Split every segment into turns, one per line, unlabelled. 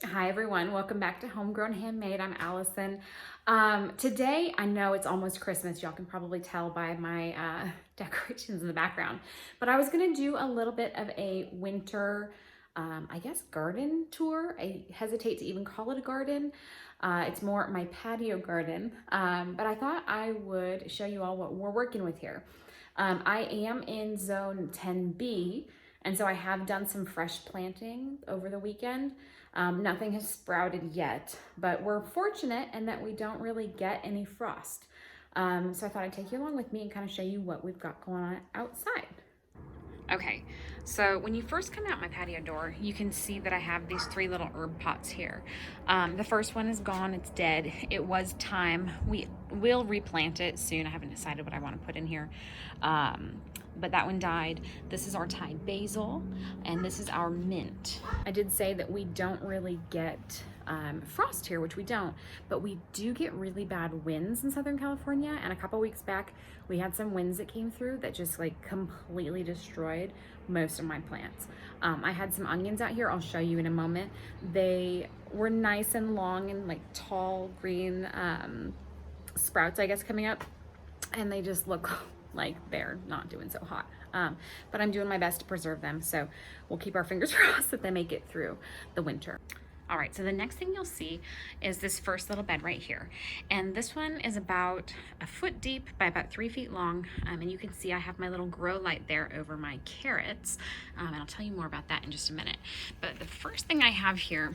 Hi everyone, welcome back to Homegrown Handmade. I'm Allison. Today, I know it's almost Christmas. Y'all can probably tell by my decorations in the background, but I was gonna do a little bit of a winter, I guess, garden tour. I hesitate to even call it a garden. It's more my patio garden, but I thought I would show you all what we're working with here. I am in zone 10B, and so I have done some fresh planting over the weekend. Nothing has sprouted yet, but we're fortunate in that we don't really get any frost. So I thought I'd take you along with me and kind of show you what we've got going on outside. Okay, so when you first come out my patio door, you can see that I have these three little herb pots here. The first one is gone, it's dead. It was time. We will replant it soon. I haven't decided what I want to put in here. But that one died. This is our Thai basil, and this is our mint. I did say that we don't really get frost here, which we don't, but we do get really bad winds in Southern California. And a couple weeks back, we had some winds that came through that just like completely destroyed most of my plants. I had some onions out here, I'll show you in a moment. They were nice and long and like tall green sprouts, I guess, coming up, and they just look like they're not doing so hot. But I'm doing my best to preserve them, so we'll keep our fingers crossed that they make it through the winter. All right, so the next thing you'll see is this first little bed right here. And this one is about a foot deep by about 3 feet long. And you can see I have my little grow light there over my carrots. And I'll tell you more about that in just a minute. But the first thing I have here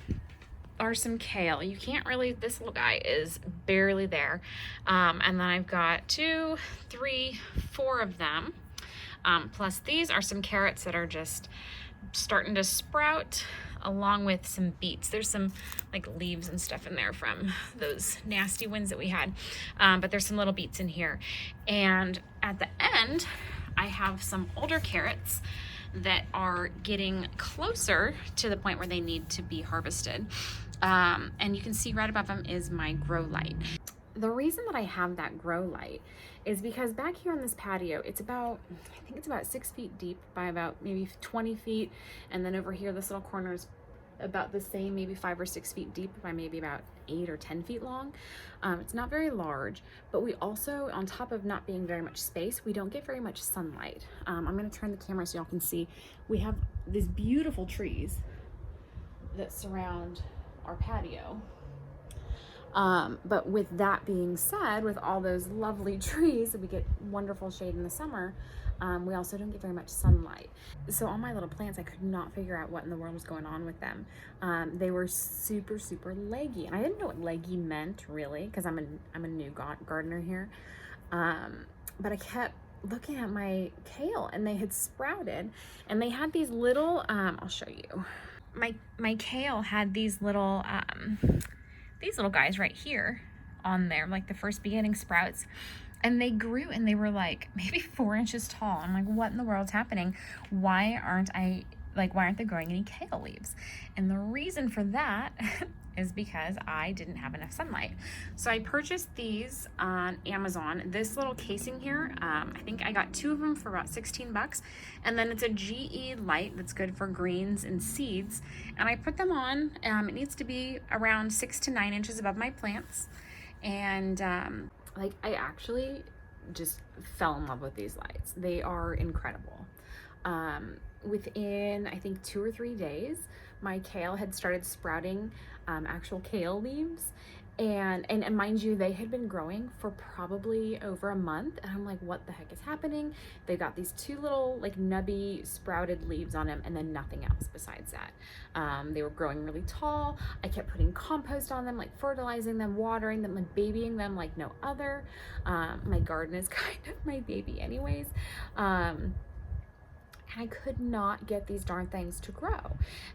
are some kale. You can't really, this little guy is barely there. And then I've got 2, 3, 4 of them. Plus these are some carrots that are just starting to sprout, along with some beets. There's some like leaves and stuff in there from those nasty winds that we had. But there's some little beets in here. And at the end, I have some older carrots that are getting closer to the point where they need to be harvested. And you can see right above them is my grow light. The reason that I have that grow light is because back here on this patio, it's about, I think it's about 6 feet deep by about maybe 20 feet. And then over here, this little corner is about the same, maybe 5 or 6 feet deep by maybe about 8 or 10 feet long. It's not very large, but we also, on top of not being very much space, we don't get very much sunlight. I'm gonna turn the camera so y'all can see. We have these beautiful trees that surround our patio. But with that being said, with all those lovely trees, we get wonderful shade in the summer. We also don't get very much sunlight. So all my little plants, I could not figure out what in the world was going on with them. They were super, super leggy. And I didn't know what leggy meant really, because I'm a new gardener here. But I kept looking at my kale and they had sprouted and they had these little, I'll show you. My kale had these little guys right here on there, like the first beginning sprouts, and they grew and they were like maybe 4 inches tall. I'm like, what in the world's happening? Why aren't they growing any kale leaves? And the reason for that is because I didn't have enough sunlight. So I purchased these on Amazon. This little casing here, I think I got 2 of them for about 16 bucks. And then it's a GE light that's good for greens and seeds. And I put them on. It needs to be around 6 to 9 inches above my plants. And I actually just fell in love with these lights. They are incredible. Within I think 2 or 3 days, my kale had started sprouting actual kale leaves, and mind you, they had been growing for probably over a month, and I'm like, what the heck is happening? They got these 2 little like nubby sprouted leaves on them, and then nothing else besides that. They were growing really tall. I kept putting compost on them, like fertilizing them, watering them, like babying them like no other. My garden is kind of my baby anyways. I could not get these darn things to grow.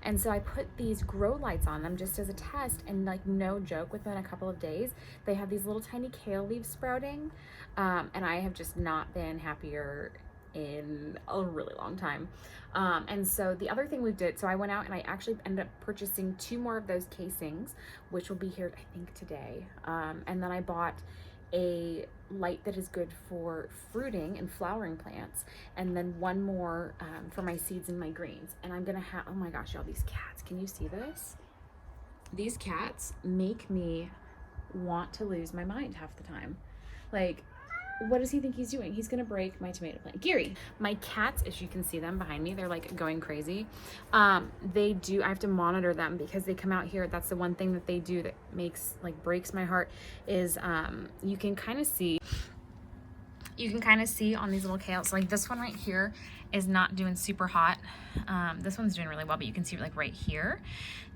And so I put these grow lights on them just as a test, and like no joke, within a couple of days, they have these little tiny kale leaves sprouting. And I have just not been happier in a really long time. And so the other thing we did, so I went out and I actually ended up purchasing 2 more of those casings, which will be here, I think, today. And then I bought a light that is good for fruiting and flowering plants, and then 1 more for my seeds and my greens. And I'm gonna have, oh my gosh, y'all, these cats, can you see this? These cats make me want to lose my mind half the time. Like, what does he think he's doing? He's gonna break my tomato plant. Geary. My cats, if you can see them behind me, they're like going crazy. I have to monitor them because they come out here. That's the one thing that they do that breaks my heart is you can kind of see on these little kales, like this one right here is not doing super hot. This one's doing really well, but you can see like right here,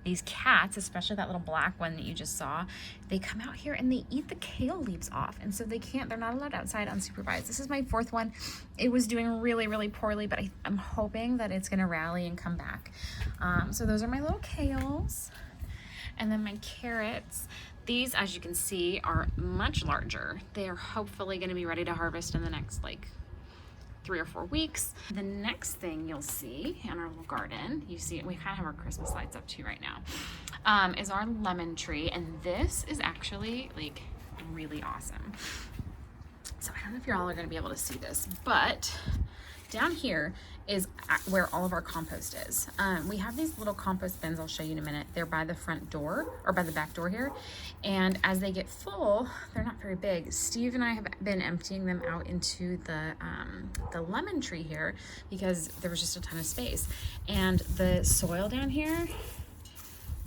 these cats, especially that little black one that you just saw, they come out here and they eat the kale leaves off. And so they're not allowed outside unsupervised. This is my 4th one. It was doing really, really poorly, but I'm hoping that it's gonna rally and come back. So those are my little kales. And then my carrots, these, as you can see, are much larger. They are hopefully gonna be ready to harvest in the next 3 or 4 weeks. The next thing you'll see in our little garden, you see, we kind of have our Christmas lights up too right now, is our lemon tree. And this is actually really awesome. So I don't know if y'all are gonna be able to see this, but down here is where all of our compost is. We have these little compost bins, I'll show you in a minute. They're by the front door, or by the back door here. And as they get full, they're not very big. Steve and I have been emptying them out into the lemon tree here because there was just a ton of space. And the soil down here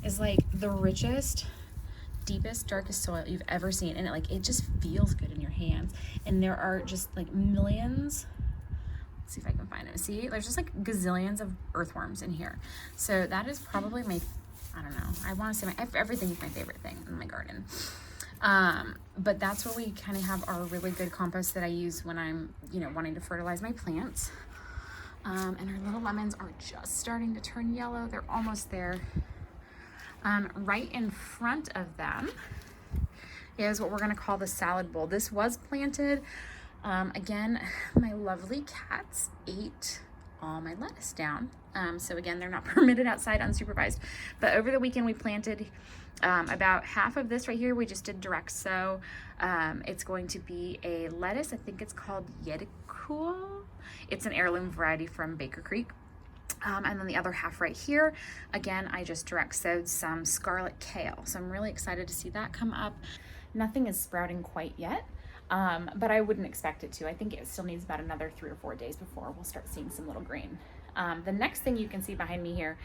is like the richest, deepest, darkest soil you've ever seen. And it just feels good in your hands. And there are just millions. See if I can find it. See, there's just gazillions of earthworms in here. So that is probably I don't know, I want to say everything is my favorite thing in my garden. But that's where we kind of have our really good compost that I use when I'm, wanting to fertilize my plants. And our little lemons are just starting to turn yellow. They're almost there. Right in front of them is what we're going to call the salad bowl. This was planted. Again, my lovely cats ate all my lettuce down. So again, they're not permitted outside unsupervised. But over the weekend we planted about half of this right here. We just did direct sow. It's going to be a lettuce. I think it's called Yedikul. It's an heirloom variety from Baker Creek. And then the other half right here, again, I just direct sowed some scarlet kale. So I'm really excited to see that come up. Nothing is sprouting quite yet. But I wouldn't expect it to. I think it still needs about another 3 or 4 days before we'll start seeing some little green. The next thing you can see behind me here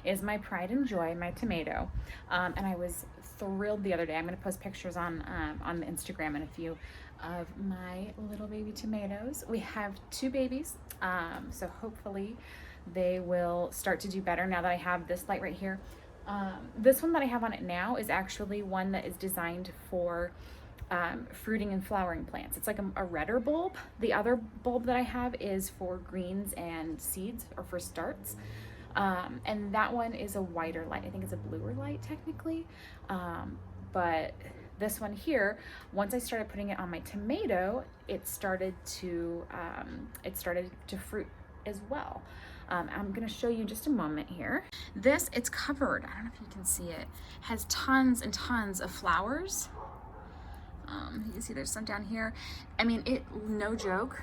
is my pride and joy, my tomato. And I was thrilled the other day. I'm going to post pictures on the Instagram and a few of my little baby tomatoes. We have 2 babies, so hopefully they will start to do better now that I have this light right here. This one that I have on it now is actually one that is designed for fruiting and flowering plants. It's like a redder bulb. The other bulb that I have is for greens and seeds, or for starts. And that one is a whiter light. I think it's a bluer light technically. But this one here, once I started putting it on my tomato, it started to fruit as well. I'm gonna show you in just a moment here. It's covered, I don't know if you can see it, has tons and tons of flowers. You can see there's some down here. I mean, it, no joke,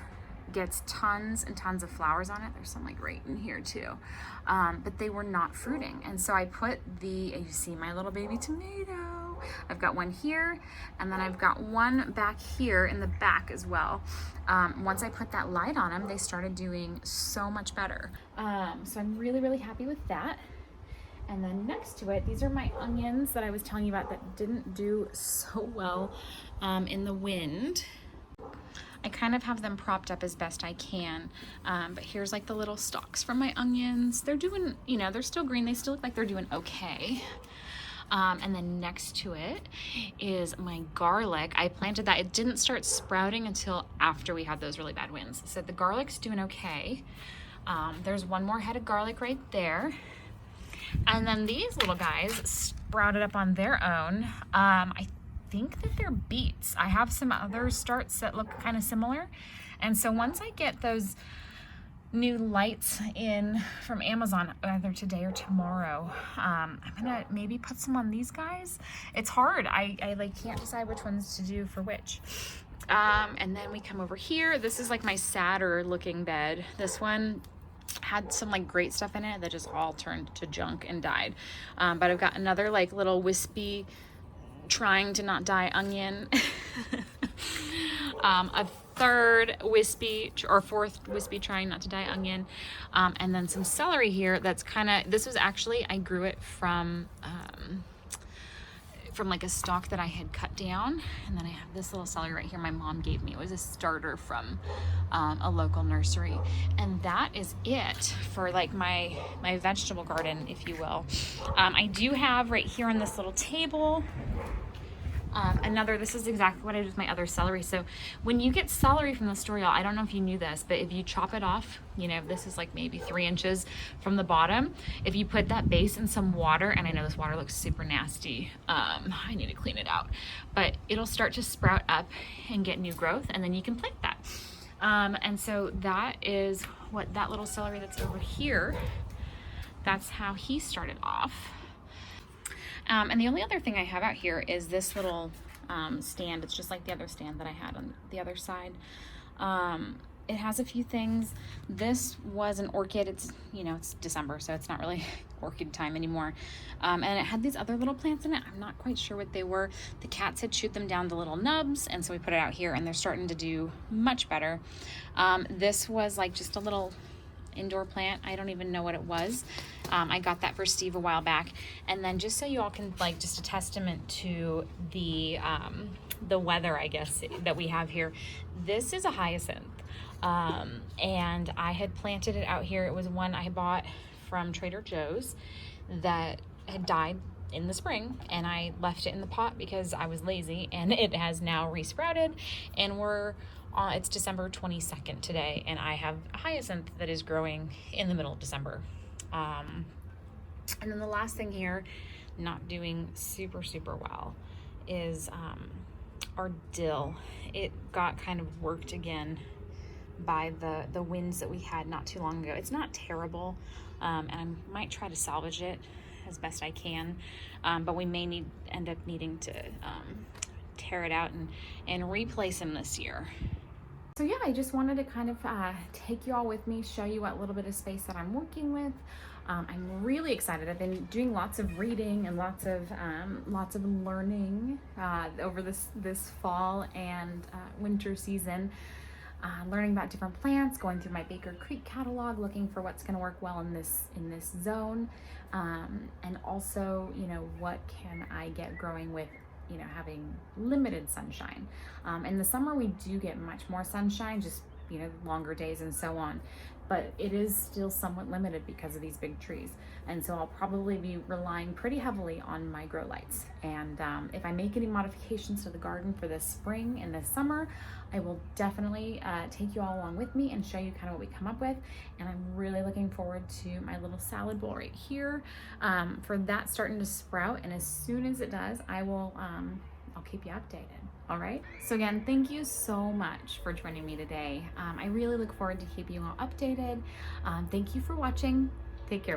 gets tons and tons of flowers on it. There's some right in here too. But they were not fruiting. And so I put you see my little baby tomato. I've got one here, and then I've got one back here in the back as well. Once I put that light on them, they started doing so much better. So I'm really, really happy with that. And then next to it, these are my onions that I was telling you about that didn't do so well in the wind. I kind of have them propped up as best I can, but here's the little stalks from my onions. They're doing, they're still green. They still look like they're doing okay. And then next to it is my garlic. I planted that. It didn't start sprouting until after we had those really bad winds. So the garlic's doing okay. There's one more head of garlic right there. And then these little guys sprouted up on their own. I think that they're beets. I have some other starts that look kind of similar. And so once I get those new lights in from Amazon, either today or tomorrow, I'm gonna maybe put some on these guys. It's hard. I can't decide which ones to do for which. And then we come over here. This is my sadder looking bed. This one, had some like great stuff in it that just all turned to junk and died. But I've got another like little wispy, trying to not die onion. A third wispy or fourth wispy trying not to die onion, and then some celery here that's kind of, this was actually, I grew it from like a stalk that I had cut down. And then I have this little celery right here my mom gave me. It was a starter from a local nursery. And that is it for like my vegetable garden, if you will. I do have right here on this little table this is exactly what I did with my other celery. So when you get celery from the store, y'all, I don't know if you knew this, but if you chop it off, you know, this is like maybe 3 inches from the bottom. If you put that base in some water, and I know this water looks super nasty, I need to clean it out, but it'll start to sprout up and get new growth, and then you can plant that. And so that is what that little celery that's over here, that's how he started off. And the only other thing I have out here is this little stand. It's just like the other stand that I had on the other side. It has a few things. This was an orchid. It's, you know, it's December, so it's not really orchid time anymore. And it had these other little plants in it. I'm not quite sure what they were. The cats had chewed them down to little nubs, and so we put it out here, and they're starting to do much better. This was like just a little indoor plant. I don't even know what it was. I got that for Steve a while back. And then just so you all can, like, just a testament to the weather, I guess, that we have here, this is a hyacinth. And I had planted it out here. It was one I bought from Trader Joe's that had died in the spring, and I left it in the pot because I was lazy, and it has now resprouted, and it's December 22nd today, and I have a hyacinth that is growing in the middle of December. And then the last thing here, not doing super well, is our dill. It got kind of worked again by the winds that we had not too long ago. It's not terrible, and I might try to salvage it as best I can, but we may end up needing to tear it out and replace him this year. So yeah, I just wanted to kind of take you all with me, show you what little bit of space that I'm working with. I'm really excited. I've been doing lots of reading and lots of learning over this fall and winter season. Learning about different plants, going through my Baker Creek catalog, looking for what's going to work well in this zone, and also, you know, what can I get growing with, you know, having limited sunshine. In the summer we do get much more sunshine, just, you know, longer days and so on, but it is still somewhat limited because of these big trees. And so I'll probably be relying pretty heavily on my grow lights. And if I make any modifications to the garden for this spring and this summer, I will definitely take you all along with me and show you kind of what we come up with. And I'm really looking forward to my little salad bowl right here, for that starting to sprout. And as soon as it does, I'll keep you updated. All right. So again, thank you so much for joining me today. I really look forward to keeping you all updated. Thank you for watching. Take care.